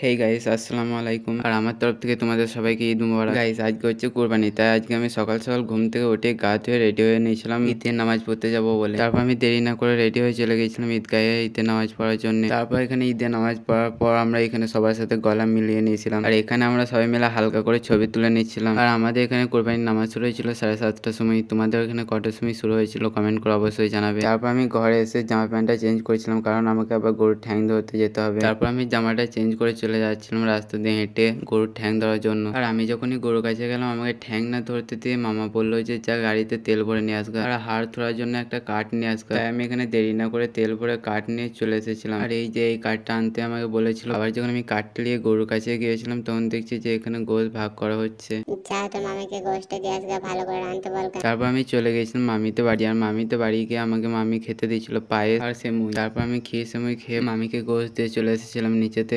Hey guys, আসসালামু আলাইকুম। আর আমার তরফ থেকে তোমাদের সবাইকে ঈদ মুবারক। গাইস, আজকে হচ্ছে কুরবানি, তাই আজকে আমি সকাল সকাল ঘুম থেকে উঠে গা ধুয়ে রেডি হয়ে নিয়েছিলাম ঈদের নামাজ পড়তে যাব বলে। তারপর আমি দেরি না করে রেডি হয়ে চলে গেছিলাম ঈদগাহে ঈদের নামাজ পড়ার জন্য। তারপর এখানে ঈদের নামাজ পড়ার পর আমরা এখানে সবার সাথে গলা মিলিয়ে নিয়েছিলাম। আর এখানে আমরা সবাই মিলে হালকা করে ছবি তুলে নিচ্ছিলাম। আর আমাদের এখানে কুরবানির নামাজ শুরু হয়েছিল 7:30টার সময়। তোমাদের এখানে কটার সময় শুরু হয়েছিল কমেন্ট করে অবশ্যই জানাবে। তারপর আমি ঘরে এসে জামা প্যান্টটা চেঞ্জ করেছিলাম, কারণ আমাকে আবার গরুর ঠ্যাং ধরতে যেতে হবে। তারপর আমি জামাটা চেঞ্জ করে চলে যাচ্ছিলাম রাস্তা দিয়ে হেঁটে গরুর ঠ্যাং ধরার জন্য। আর আমি যখনই গরুর কাছে গেলাম, আমাকে ঠ্যাং না ধরতে দিয়ে মামা বললো যে যা গাড়িতে তেল ভরে নিয়ে আসবে আর হাড় ধরার জন্য একটা কাঠ নিয়ে আসবে। তাই আমি এখানে দেরি না করে তেল ভরে কাঠ নিয়ে চলে এসেছিলাম। আর এই যে এই কাঠটা আনতে আমাকে বলেছিল। আবার যখন আমি কাঠটা নিয়ে গরুর কাছে গিয়েছিলাম, তখন দেখছি যে এখানে গোশ ভাগ করা হচ্ছে। মামিকে গোশটা দিয়ে আসবে, ভালো করে রাঁধতে বলবে। তারপর আমি চলে গেছিলাম মামিতে বাড়ি। আর মামিতে বাড়ি গিয়ে আমাকে মামি খেতে দিয়েছিল পায়েস আর সেমুই। তারপর আমি সেমুই খেয়ে মামিকে গোশ দিয়ে চলে এসেছিলাম নিচেতে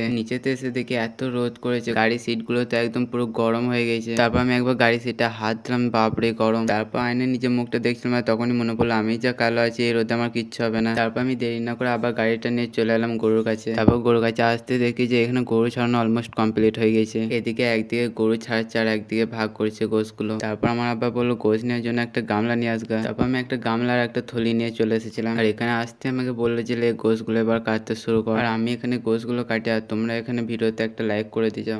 এসে দেখি এত রোদ করেছে, গাড়ির সিট গুলো তো একদম পুরো গরম হয়ে গেছে। তারপর আমি একবার গাড়ির সিটে হাত দিলাম, বাপরে গরম। তারপর আয়নায় নিজের মুখটা দেখছিলাম, আর তখনই মনে পড়লো আমি যা কালো আছি, এই রোদে আমার কিচ্ছু হবে না। তারপর আমি দেরি না করে আবার গাড়িটা নিয়ে চলে এলাম গরুর কাছে। তারপর গরুর কাছে আসতে দেখি যে এখানে গরু ছাড়ানো অলমোস্ট কমপ্লিট হয়ে গেছে। এদিকে একদিকে গরু ছাড়াচ্ছে আর একদিকে ভাগ করছে গোশগুলো। তারপর আমার আব্বা বললো গোশ নেওয়ার জন্য একটা গামলা নিয়ে আসবে। তারপর আমি একটা গামলা আর একটা থলি নিয়ে চলে এসেছিলাম। আর এখানে আসতে আমাকে বললো যে গোশগুলো এবার কাটতে শুরু কর। আর আমি এখানে গোশগুলো কাটি, আর তোমরা এখানে ভিডিওতে একটা লাইক করে দিয়ে যাও।